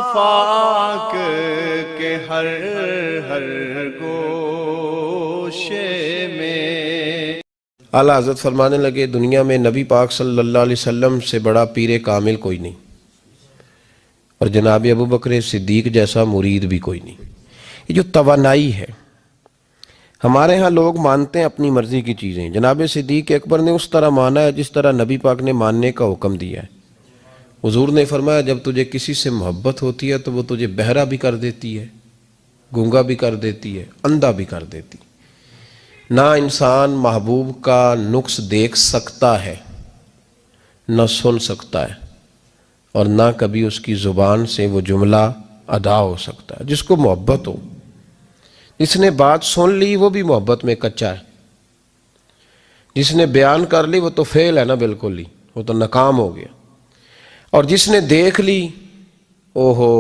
آفاق کے ہر ہر گوشے میں۔ اعلیٰ حضرت فرمانے لگے دنیا میں نبی پاک صلی اللہ علیہ وسلم سے بڑا پیر کامل کوئی نہیں، اور جناب ابو بکر صدیق جیسا مرید بھی کوئی نہیں۔ یہ جو توانائی ہے، ہمارے ہاں لوگ مانتے ہیں اپنی مرضی کی چیزیں، جناب صدیق اکبر نے اس طرح مانا ہے جس طرح نبی پاک نے ماننے کا حکم دیا ہے۔ حضور نے فرمایا جب تجھے کسی سے محبت ہوتی ہے تو وہ تجھے بہرا بھی کر دیتی ہے، گونگا بھی کر دیتی ہے، اندھا بھی کر دیتی ہے۔ نہ انسان محبوب کا نقص دیکھ سکتا ہے، نہ سن سکتا ہے، اور نہ کبھی اس کی زبان سے وہ جملہ ادا ہو سکتا ہے۔ جس کو محبت ہو، جس نے بات سن لی وہ بھی محبت میں کچا ہے، جس نے بیان کر لی وہ تو فیل ہے نا، بالکل ہی وہ تو ناکام ہو گیا، اور جس نے دیکھ لی اوہو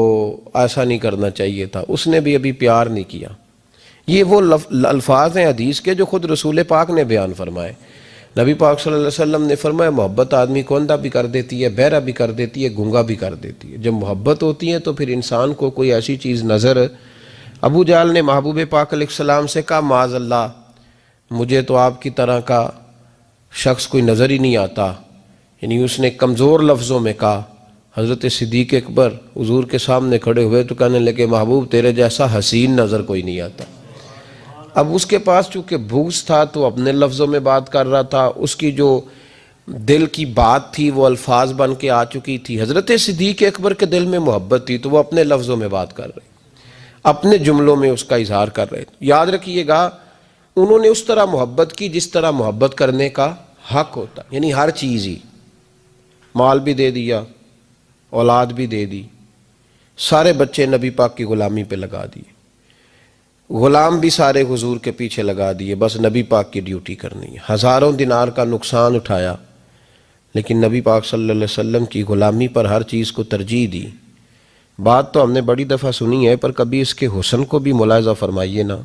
ایسا نہیں کرنا چاہیے تھا، اس نے بھی ابھی پیار نہیں کیا۔ یہ وہ الفاظ ہیں حدیث کے جو خود رسول پاک نے بیان فرمائے۔ نبی پاک صلی اللہ علیہ وسلم نے فرمایا محبت آدمی کو اندھا بھی کر دیتی ہے، بہرا بھی کر دیتی ہے، گونگا بھی کر دیتی ہے۔ جب محبت ہوتی ہے تو پھر انسان کو کوئی ایسی چیز نظر، ابو جہل نے محبوب پاک علیہ السلام سے کہا معاذ اللہ مجھے تو آپ کی طرح کا شخص کوئی نظر ہی نہیں آتا، یعنی اس نے کمزور لفظوں میں کہا۔ حضرت صدیق اکبر حضور کے سامنے کھڑے ہوئے تو کہنے لگے محبوب تیرے جیسا حسین نظر کوئی نہیں آتا۔ اب اس کے پاس چونکہ بغض تھا تو اپنے لفظوں میں بات کر رہا تھا، اس کی جو دل کی بات تھی وہ الفاظ بن کے آ چکی تھی۔ حضرت صدیق اکبر کے دل میں محبت تھی تو وہ اپنے لفظوں میں بات کر رہے، اپنے جملوں میں اس کا اظہار کر رہے۔ یاد رکھیے گا انہوں نے اس طرح محبت کی جس طرح محبت کرنے کا حق ہوتا، یعنی ہر چیز ہی، مال بھی دے دیا، اولاد بھی دے دی، سارے بچے نبی پاک کی غلامی پہ لگا دیے، غلام بھی سارے حضور کے پیچھے لگا دیے، بس نبی پاک کی ڈیوٹی کرنی ہے۔ ہزاروں دینار کا نقصان اٹھایا لیکن نبی پاک صلی اللہ علیہ وسلم کی غلامی پر ہر چیز کو ترجیح دی۔ بات تو ہم نے بڑی دفعہ سنی ہے پر کبھی اس کے حسن کو بھی ملاحظہ فرمائیے نا،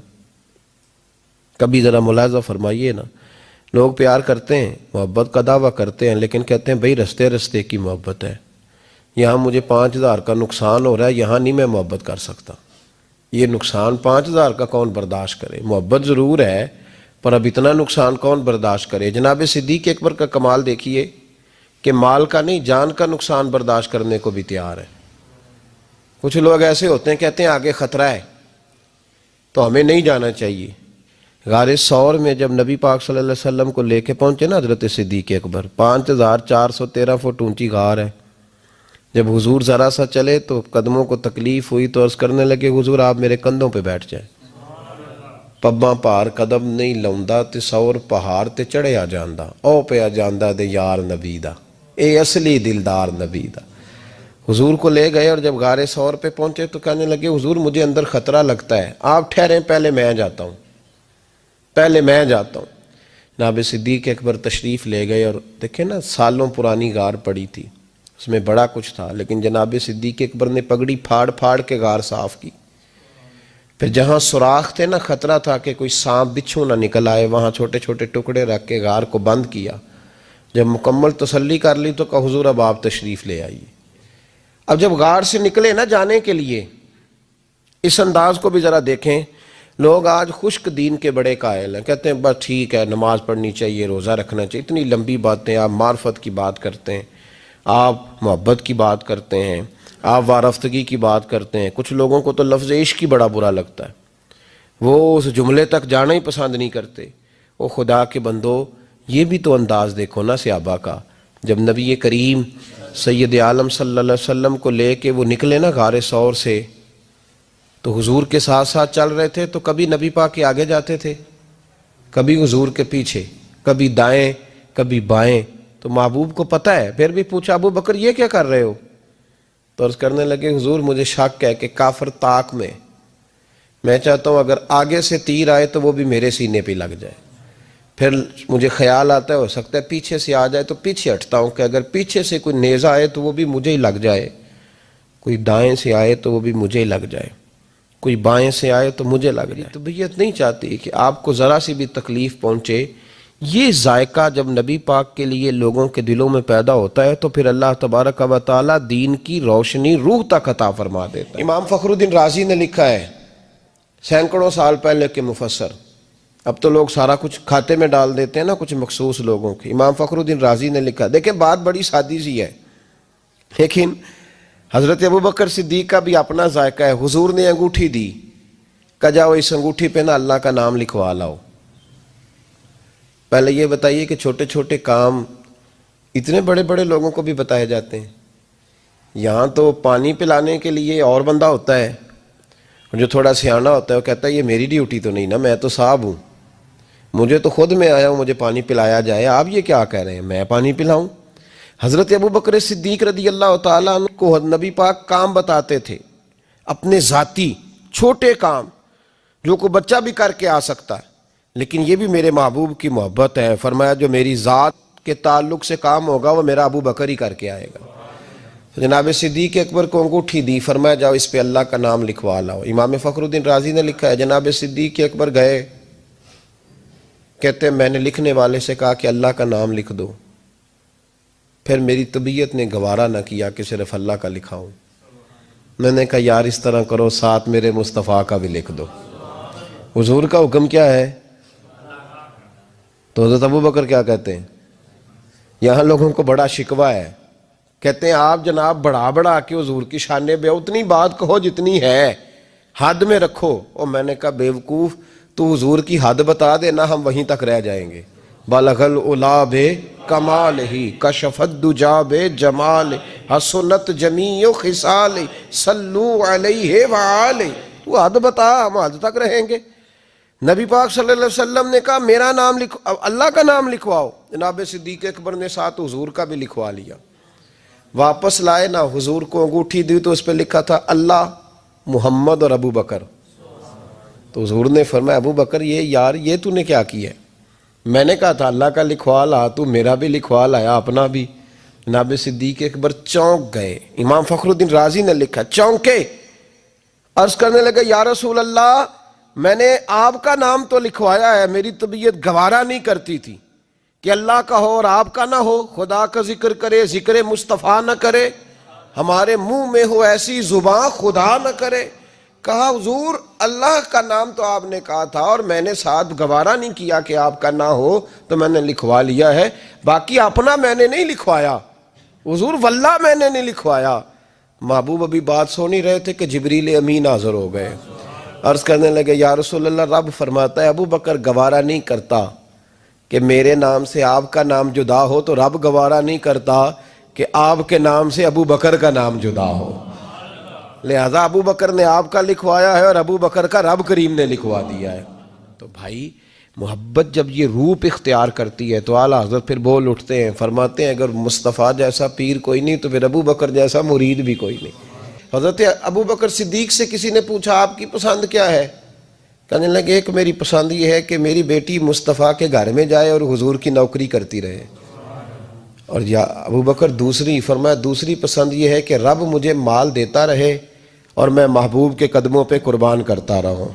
کبھی ذرا ملاحظہ فرمائیے نا۔ لوگ پیار کرتے ہیں، محبت کا دعویٰ کرتے ہیں، لیکن کہتے ہیں بھئی رستے رستے کی محبت ہے، یہاں مجھے 5000 کا نقصان ہو رہا ہے، یہاں نہیں میں محبت کر سکتا۔ یہ نقصان 5000 کا کون برداشت کرے؟ محبت ضرور ہے پر اب اتنا نقصان کون برداشت کرے؟ جناب صدیق اکبر کا کمال دیکھیے کہ مال کا نہیں جان کا نقصان برداشت کرنے کو بھی تیار ہے۔ کچھ لوگ ایسے ہوتے ہیں کہتے ہیں آگے خطرہ ہے تو ہمیں نہیں جانا چاہیے۔ غار ثور میں جب نبی پاک صلی اللہ علیہ وسلم کو لے کے پہنچے نا حضرت صدیق اکبر، 5413 فٹ اونچی غار ہے، جب حضور ذرا سا چلے تو قدموں کو تکلیف ہوئی تو عرض کرنے لگے حضور آپ میرے کندھوں پہ بیٹھ جائیں، پباں پار قدم نہیں لاؤندا تے سور پہاڑ تے چڑھے آ جاندا، او پہ آ جاندا دے یار نبی دا، اے اصلی دلدار نبی دا۔ حضور کو لے گئے اور جب غار ثور پہ پہنچے تو کہنے لگے حضور مجھے اندر خطرہ لگتا ہے، آپ ٹھہریں پہلے میں جاتا ہوں، پہلے میں جاتا ہوں۔ جناب صدیق اکبر تشریف لے گئے اور دیکھیں نا سالوں پرانی غار پڑی تھی، اس میں بڑا کچھ تھا، لیکن جناب صدیق اکبر نے پگڑی پھاڑ پھاڑ کے غار صاف کی۔ پھر جہاں سوراخ تھے نا، خطرہ تھا کہ کوئی سانپ بچھو نہ نکل آئے، وہاں چھوٹے چھوٹے ٹکڑے رکھ کے غار کو بند کیا۔ جب مکمل تسلی کر لی تو کہا حضور اب آپ تشریف لے آئیے۔ اب جب غار سے نکلے نا جانے کے لیے، اس انداز کو بھی ذرا دیکھیں، لوگ آج خشک دین کے بڑے قائل ہیں، کہتے ہیں بس ٹھیک ہے نماز پڑھنی چاہیے، روزہ رکھنا چاہیے، اتنی لمبی باتیں، آپ معرفت کی بات کرتے ہیں، آپ محبت کی بات کرتے ہیں، آپ وارفتگی کی بات کرتے ہیں۔ کچھ لوگوں کو تو لفظ عشق ہی بڑا برا لگتا ہے، وہ اس جملے تک جانا ہی پسند نہیں کرتے۔ وہ خدا کے بندو یہ بھی تو انداز دیکھو نا صحابہ کا، جب نبی کریم سید عالم صلی اللہ علیہ وسلم کو لے کے وہ نکلے نا غار ثور سے تو حضور کے ساتھ ساتھ چل رہے تھے، تو کبھی نبی پاک کے آگے جاتے تھے، کبھی حضور کے پیچھے، کبھی دائیں کبھی بائیں۔ تو محبوب کو پتہ ہے، پھر بھی پوچھا ابو بکر یہ کیا کر رہے ہو؟ تو عرض کرنے لگے حضور مجھے شک ہے کہ کافر طاق میں چاہتا ہوں اگر آگے سے تیر آئے تو وہ بھی میرے سینے پہ لگ جائے، پھر مجھے خیال آتا ہے ہو سکتا ہے پیچھے سے آ جائے تو پیچھے ہٹتا ہوں کہ اگر پیچھے سے کوئی نیزہ آئے تو وہ بھی مجھے ہی لگ جائے، کوئی دائیں سے آئے تو وہ بھی مجھے ہی لگ جائے، کوئی بائیں سے آئے تو مجھے لگ جائے۔ تو بیت نہیں چاہتی کہ آپ کو ذرا سی بھی تکلیف پہنچے، یہ ذائقہ جب نبی پاک کے لیے لوگوں کے دلوں میں پیدا ہوتا ہے تو پھر اللہ تبارک و تعالیٰ دین کی روشنی روح تک عطا فرما دیتا ہے۔ امام فخر الدین رازی نے لکھا ہے سینکڑوں سال پہلے کے مفسر، اب تو لوگ سارا کچھ کھاتے میں ڈال دیتے ہیں نا کچھ مخصوص لوگوں کے، امام فخر الدین رازی نے لکھا، دیکھیں بات بڑی سادی سی ہے لیکن حضرت ابوبکر صدیق کا بھی اپنا ذائقہ ہے۔ حضور نے انگوٹھی دی، کہا جاؤ اس انگوٹھی پہ نا اللہ کا نام لکھوا لاؤ۔ پہلے یہ بتائیے کہ چھوٹے چھوٹے کام اتنے بڑے بڑے لوگوں کو بھی بتائے جاتے ہیں؟ یہاں تو پانی پلانے کے لیے اور بندہ ہوتا ہے، اور جو تھوڑا سیانا ہوتا ہے وہ کہتا ہے یہ میری ڈیوٹی تو نہیں نا، میں تو صاحب ہوں، مجھے تو خود میں آیا ہوں مجھے پانی پلایا جائے، آپ یہ کیا کہہ رہے ہیں میں پانی پلاؤں؟ حضرت ابوبکر صدیق رضی اللہ تعالیٰ عنہ کو نبی پاک کام بتاتے تھے، اپنے ذاتی چھوٹے کام جو کوئی بچہ بھی کر کے آ سکتا ہے، لیکن یہ بھی میرے محبوب کی محبت ہے، فرمایا جو میری ذات کے تعلق سے کام ہوگا وہ میرا ابو بکر ہی کر کے آئے گا۔ جناب صدیق اکبر کو انگوٹھی دی، فرمایا جاؤ اس پہ اللہ کا نام لکھوا لاؤ۔ امام فخر الدین رازی نے لکھا ہے جناب صدیق اکبر گئے، کہتے ہیں میں نے لکھنے والے سے کہا کہ اللہ کا نام لکھ دو، پھر میری طبیعت نے گوارا نہ کیا کہ صرف اللہ کا لکھاؤں، میں نے کہا یار اس طرح کرو ساتھ میرے مصطفیٰ کا بھی لکھ دو۔ حضور کا حکم کیا ہے؟ تو حضرت ابوبکر کیا کہتے ہیں؟ یہاں لوگوں کو بڑا شکوہ ہے، کہتے ہیں آپ جناب بڑھا بڑھا کے حضور کی شان بے، اتنی بات کہو جتنی ہے، حد میں رکھو۔ اور میں نے کہا بیوقوف تو حضور کی حد بتا دے نا، ہم وہیں تک رہ جائیں گے۔ بالغ العلا بے کمال ہی کشف الدجا بے جمال حسنت جمیع خصال صلو علیہ وآلہ، تو حد بتا ہم حد تک رہیں گے۔ نبی پاک صلی اللہ علیہ وسلم نے کہا میرا نام لکھو، اللہ کا نام لکھواؤ، جناب صدیق اکبر نے ساتھ حضور کا بھی لکھوا لیا۔ واپس لائے نا، حضور کو انگوٹھی دی تو اس پہ لکھا تھا اللہ محمد اور ابو بکر۔ تو حضور نے فرمایا ابو بکر یہ یار یہ تو نے کیا کیا ہے؟ میں نے کہا تھا اللہ کا لکھوا لا، تو میرا بھی لکھوا لایا اپنا بھی۔ جناب صدیق اکبر چونک گئے، امام فخر الدین رازی نے لکھا چونکے، عرض کرنے لگے یا رسول اللہ میں نے آپ کا نام تو لکھوایا ہے، میری طبیعت گوارا نہیں کرتی تھی کہ اللہ کا ہو اور آپ کا نہ ہو، خدا کا ذکر کرے ذکر مصطفیٰ نہ کرے، ہمارے منہ میں ہو ایسی زبان خدا نہ کرے۔ کہا حضور اللہ کا نام تو آپ نے کہا تھا اور میں نے ساتھ گوارا نہیں کیا کہ آپ کا نہ ہو، تو میں نے لکھوا لیا ہے، باقی اپنا میں نے نہیں لکھوایا حضور، واللہ میں نے نہیں لکھوایا۔ محبوب ابھی بات سو نہیں رہے تھے کہ جبریل امین حاضر ہو گئے، عرض کرنے لگے یا رسول اللہ رب فرماتا ہے ابو بکر گوارا نہیں کرتا کہ میرے نام سے آپ کا نام جدا ہو، تو رب گوارا نہیں کرتا کہ آپ کے نام سے ابو بکر کا نام جدا ہو، لہذا ابو بکر نے آپ کا لکھوایا ہے اور ابو بکر کا رب کریم نے لکھوا دیا ہے۔ تو بھائی محبت جب یہ روپ اختیار کرتی ہے تو اعلیٰ حضرت پھر بول اٹھتے ہیں، فرماتے ہیں اگر مصطفیٰ جیسا پیر کوئی نہیں تو پھر ابو بکر جیسا مرید بھی کوئی نہیں۔ حضرت ابو بکر صدیق سے کسی نے پوچھا آپ کی پسند کیا ہے؟ کہنے لگے ایک میری پسند یہ ہے کہ میری بیٹی مصطفیٰ کے گھر میں جائے اور حضور کی نوکری کرتی رہے، اور یا ابو بکر دوسری، فرمایا دوسری پسند یہ ہے کہ رب مجھے مال دیتا رہے اور میں محبوب کے قدموں پہ قربان کرتا رہوں،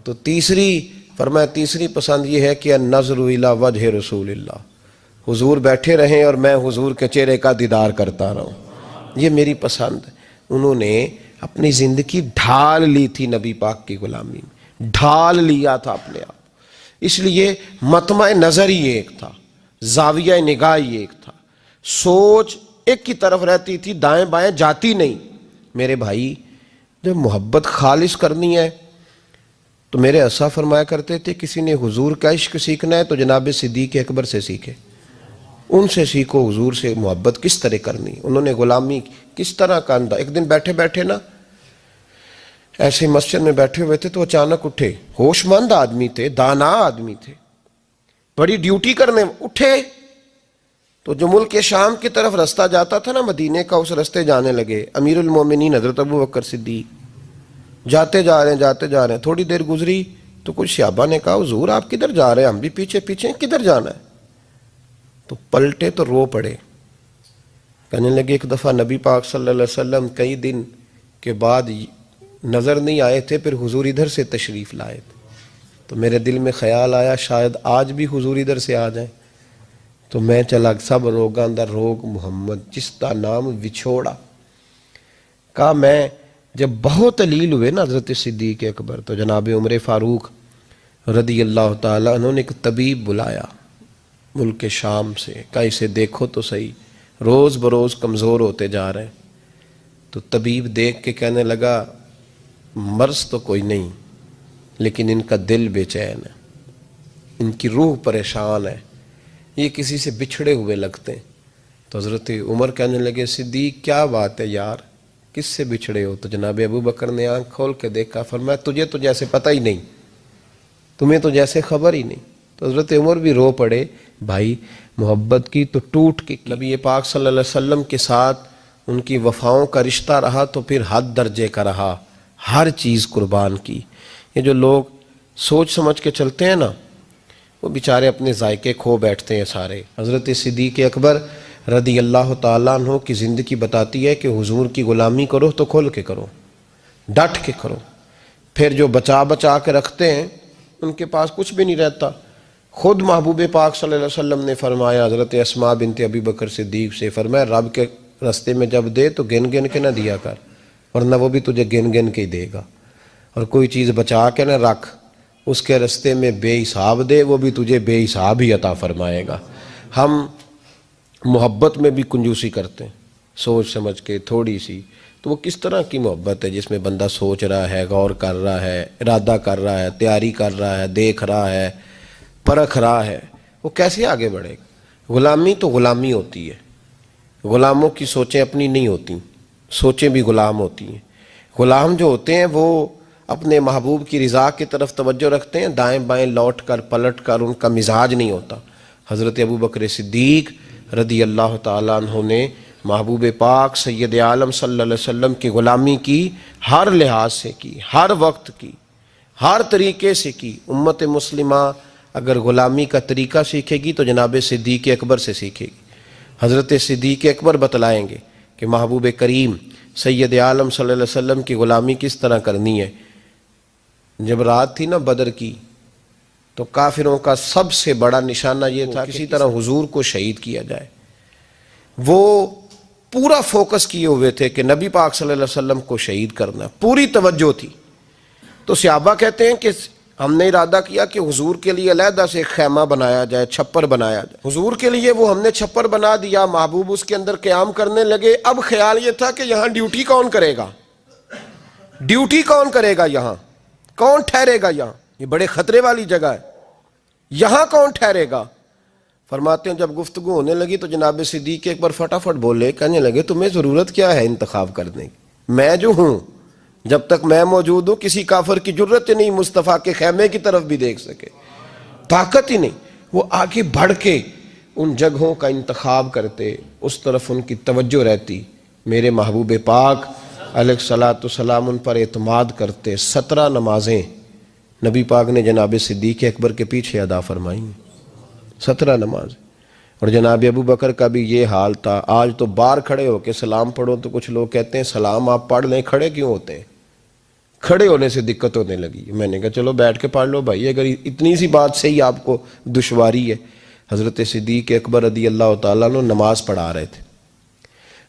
تو تیسری، فرمایا تیسری پسند یہ ہے کہ النظر الی وجہ رسول اللہ، حضور بیٹھے رہیں اور میں حضور کے چہرے کا دیدار کرتا رہوں، یہ میری پسند ہے۔ انہوں نے اپنی زندگی ڈھال لی تھی نبی پاک کی غلامی میں، ڈھال لیا تھا اپنے آپ، اس لیے مطمع نظر ہی ایک تھا، زاویہ نگاہ ہی ایک تھا، سوچ ایک کی طرف رہتی تھی، دائیں بائیں جاتی نہیں۔ میرے بھائی جب محبت خالص کرنی ہے تو میرے اسا فرمایا کرتے تھے کسی نے حضور کا عشق سیکھنا ہے تو جناب صدیق اکبر سے سیکھے، ان سے سیکھو حضور سے محبت کس طرح کرنی، انہوں نے غلامی کس طرح کا انداز۔ ایک دن بیٹھے بیٹھے نا ایسے مسجد میں بیٹھے ہوئے تھے تو اچانک اٹھے، ہوش مند آدمی تھے، دانا آدمی تھے، بڑی ڈیوٹی کرنے اٹھے، تو جو ملک شام کی طرف رستہ جاتا تھا نا مدینے کا، اس رستے جانے لگے۔ امیر المومنین حضرت ابو بکر صدیق جاتے جا رہے ہیں، تھوڑی دیر گزری تو کچھ صحابہ نے کہا حضور آپ کدھر جا رہے ہیں؟ ہم بھی پیچھے پیچھے، کدھر جانا ہے؟ تو پلٹے تو رو پڑے، کہنے لگے ایک دفعہ نبی پاک صلی اللہ علیہ وسلم کئی دن کے بعد نظر نہیں آئے تھے، پھر حضور ادھر سے تشریف لائے تھے، تو میرے دل میں خیال آیا شاید آج بھی حضور ادھر سے آ جائیں. تو میں چلا سب روگاں دا روگ محمد جس دا نام وچھوڑا. کہا میں جب بہت علیل ہوئے نا حضرت صدیق اکبر تو جناب عمر فاروق رضی اللہ تعالیٰ انہوں نے ایک طبیب بلایا ملک شام سے. کہا اسے دیکھو تو صحیح روز بروز کمزور ہوتے جا رہے ہیں. تو طبیب دیکھ کے کہنے لگا مرض تو کوئی نہیں لیکن ان کا دل بے چین ہے, ان کی روح پریشان ہے, یہ کسی سے بچھڑے ہوئے لگتے ہیں. تو حضرت عمر کہنے لگے صدیق کیا بات ہے یار, کس سے بچھڑے ہو؟ تو جناب ابو بکر نے آنکھ کھول کے دیکھا, فرمایا تجھے تو جیسے پتہ ہی نہیں, تمہیں تو جیسے خبر ہی نہیں. تو حضرت عمر بھی رو پڑے, بھائی محبت کی تو ٹوٹ کے نبی پاک صلی اللہ علیہ وسلم کے ساتھ ان کی وفاؤں کا رشتہ رہا تو پھر حد درجے کا رہا, ہر چیز قربان کی. یہ جو لوگ سوچ سمجھ کے چلتے ہیں نا وہ بیچارے اپنے ذائقے کھو بیٹھتے ہیں سارے. حضرت صدیق اکبر رضی اللہ تعالیٰ عنہ کی زندگی بتاتی ہے کہ حضور کی غلامی کرو تو کھل کے کرو, ڈٹ کے کرو. پھر جو بچا بچا کے رکھتے ہیں ان کے پاس کچھ بھی نہیں رہتا. خود محبوب پاک صلی اللہ علیہ وسلم نے فرمایا حضرت اسماء بنت ابی بکر صدیق سے, فرمایا رب کے رستے میں جب دے تو گن گن کے نہ دیا کر ورنہ وہ بھی تجھے گن گن کے ہی دے گا, اور کوئی چیز بچا کے نہ رکھ, اس کے رستے میں بے حساب دے وہ بھی تجھے بے حساب ہی عطا فرمائے گا. ہم محبت میں بھی کنجوسی کرتے ہیں سوچ سمجھ کے تھوڑی سی, تو وہ کس طرح کی محبت ہے جس میں بندہ سوچ رہا ہے, غور کر رہا ہے, ارادہ کر رہا ہے, تیاری کر رہا ہے, دیکھ رہا ہے, پرکھ رہا ہے, وہ کیسے آگے بڑھے گا؟ غلامی تو غلامی ہوتی ہے, غلاموں کی سوچیں اپنی نہیں ہوتی, سوچیں بھی غلام ہوتی ہیں. غلام جو ہوتے ہیں وہ اپنے محبوب کی رضا کی طرف توجہ رکھتے ہیں, دائیں بائیں لوٹ کر پلٹ کر ان کا مزاج نہیں ہوتا. حضرت ابو بکر صدیق رضی اللہ تعالیٰ عنہ نے محبوب پاک سید عالم صلی اللہ علیہ وسلم کی غلامی کی, ہر لحاظ سے کی, ہر وقت کی, ہر طریقے سے کی. امت مسلمہ اگر غلامی کا طریقہ سیکھے گی تو جناب صدیق اکبر سے سیکھے گی. حضرت صدیق اکبر بتلائیں گے کہ محبوب کریم سید عالم صلی اللہ علیہ وسلم کی غلامی کس طرح کرنی ہے. جب رات تھی نا بدر کی تو کافروں کا سب سے بڑا نشانہ یہ تھا کسی طرح حضور کو شہید کیا جائے. وہ پورا فوکس کیے ہوئے تھے کہ نبی پاک صلی اللہ علیہ وسلم کو شہید کرنا, پوری توجہ تھی. تو صحابہ کہتے ہیں کہ ہم نے ارادہ کیا کہ حضور کے لیے علیحدہ سے خیمہ بنایا جائے, چھپر بنایا جائے. حضور کے لیے وہ ہم نے چھپر بنا دیا, محبوب اس کے اندر قیام کرنے لگے. اب خیال یہ تھا کہ یہاں ڈیوٹی کون کرے گا, ڈیوٹی کون کرے گا, یہاں کون ٹھہرے گا, یہاں یہ بڑے خطرے والی جگہ ہے, یہاں کون ٹھہرے گا. فرماتے ہیں جب گفتگو ہونے لگی تو جناب صدیق اکبر فٹافٹ بولے, کہنے لگے تمہیں ضرورت کیا ہے انتخاب کرنے کی, میں جو ہوں جب تک میں موجود ہوں کسی کافر کی جرت نہیں مصطفیٰ کے خیمے کی طرف بھی دیکھ سکے, طاقت ہی نہیں. وہ آگے بڑھ کے ان جگہوں کا انتخاب کرتے, اس طرف ان کی توجہ رہتی. میرے محبوب پاک علیہ الصلاۃ والسلام ان پر اعتماد کرتے. 17 نمازیں نبی پاک نے جناب صدیق اکبر کے پیچھے ادا فرمائیں, 17 نماز. اور جناب ابو بکر کا بھی یہ حال تھا. آج تو باہر کھڑے ہو کے سلام پڑھو تو کچھ لوگ کہتے ہیں سلام آپ پڑھ لیں, کھڑے کیوں ہوتے ہیں؟ کھڑے ہونے سے دقت ہونے لگی. میں نے کہا چلو بیٹھ کے پڑھ لو بھائی, اگر اتنی سی بات سے ہی آپ کو دشواری ہے. حضرت صدیق اکبر رضی اللہ تعالیٰ عنہ نماز پڑھا رہے تھے.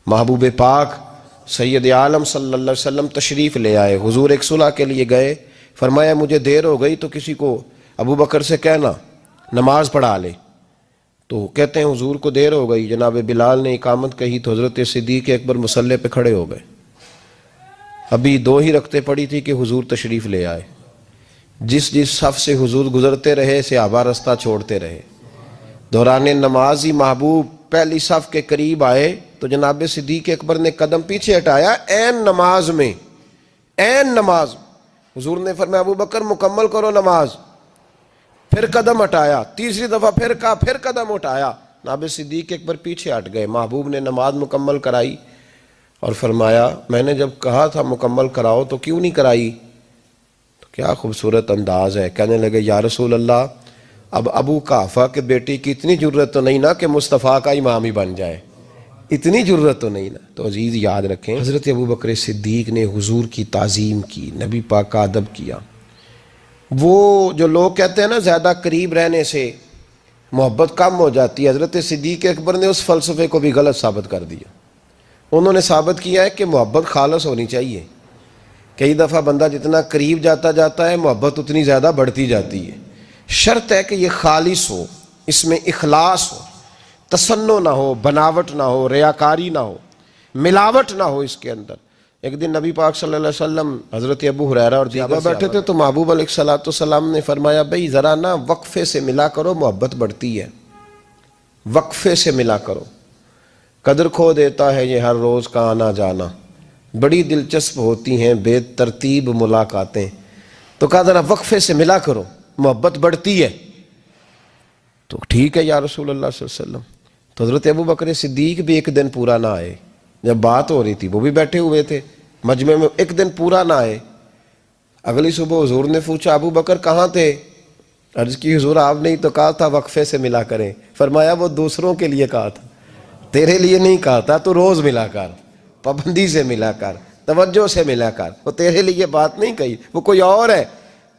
محبوب پاک سید عالم صلی اللہ علیہ وسلم تشریف لے آئے. حضور ایک صلح کے لیے گئے, فرمایا مجھے دیر ہو گئی تو کسی کو ابو بکر سے کہنا نماز پڑھا لے. تو کہتے ہیں حضور کو دیر ہو گئی, جناب بلال نے اقامت کہی تو حضرت صدیق اکبر مصلی پہ کھڑے ہو گئے. ابھی 2 ہی رکعتیں پڑی تھی کہ حضور تشریف لے آئے. جس جس صف سے حضور گزرتے رہے صحابہ رستہ چھوڑتے رہے. دوران نماز ہی محبوب پہلی صف کے قریب آئے تو جناب صدیق اکبر نے قدم پیچھے ہٹایا, عین نماز میں, عین نماز. حضور نے فرمایا ابو بکر مکمل کرو نماز. پھر قدم ہٹایا, تیسری دفعہ پھر کہا, پھر قدم ہٹایا. جناب صدیق اکبر پیچھے ہٹ گئے. محبوب نے نماز مکمل کرائی اور فرمایا میں نے جب کہا تھا مکمل کراؤ تو کیوں نہیں کرائی؟ تو کیا خوبصورت انداز ہے. کہنے لگے یا رسول اللہ اب ابو قحافہ کے بیٹی کی اتنی جرت تو نہیں نا کہ مصطفیٰ کا امام ہی بن جائے, اتنی جرت تو نہیں نا. تو عزیز یاد رکھیں حضرت ابو بکر صدیق نے حضور کی تعظیم کی, نبی پاک کا ادب کیا. وہ جو لوگ کہتے ہیں نا زیادہ قریب رہنے سے محبت کم ہو جاتی ہے، حضرت صدیق اکبر نے اس فلسفے کو بھی غلط ثابت کر دیا۔ انہوں نے ثابت کیا ہے کہ محبت خالص ہونی چاہیے۔ کئی دفعہ بندہ جتنا قریب جاتا ہے محبت اتنی زیادہ بڑھتی جاتی ہے۔ شرط ہے کہ یہ خالص ہو، اس میں اخلاص ہو، تصنع نہ ہو، بناوٹ نہ ہو، ریاکاری نہ ہو، ملاوٹ نہ ہو اس کے اندر۔ ایک دن نبی پاک صلی اللہ علیہ وسلم حضرت ابو ہریرہ اور صحابہ بیٹھے تھے تو محبوب علیہ الصلوۃ والسلام نے فرمایا بھئی ذرا نا وقفے سے ملا کرو، محبت بڑھتی ہے، وقفے سے ملا کرو، قدر کھو دیتا ہے یہ ہر روز کا آنا جانا، بڑی دلچسپ ہوتی ہیں بے ترتیب ملاقاتیں۔ تو کہا ذرا وقفے سے ملا کرو، محبت بڑھتی ہے۔ تو ٹھیک ہے یا رسول اللہ صلی اللہ علیہ وسلم۔ تو حضرت ابو بکر صدیق بھی ایک دن پورا نہ آئے، جب بات ہو رہی تھی وہ بھی بیٹھے ہوئے تھے مجمع میں، ایک دن پورا نہ آئے۔ اگلی صبح حضور نے پوچھا ابو بکر کہاں تھے؟ عرض کی حضور آپ نے ہی تو کہا تھا وقفے سے ملا کریں۔ فرمایا وہ دوسروں کے لیے کہا تھا، تیرے لیے نہیں کہا تھا، تو روز ملا کر، پابندی سے ملا کر، توجہ سے ملا کر، وہ تیرے لیے بات نہیں کہی، وہ کوئی اور ہے۔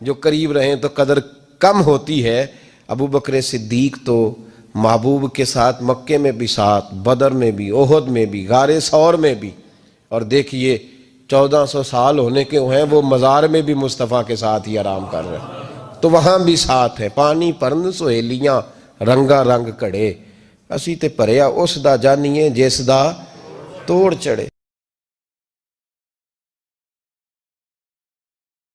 جو قریب رہیں تو قدر کم ہوتی ہے۔ ابو بکر صدیق تو محبوب کے ساتھ مکے میں بھی ساتھ، بدر میں بھی، احد میں بھی، غار ثور میں بھی، اور دیکھیے 1400 سال ہونے کے ہیں وہ مزار میں بھی مصطفیٰ کے ساتھ ہی آرام کر رہے ہیں، تو وہاں بھی ساتھ ہے۔ پانی پرن سہیلیاں رنگا رنگ کڑے، اسی تے پریا اس دا جانیے جس دا توڑ چڑھے۔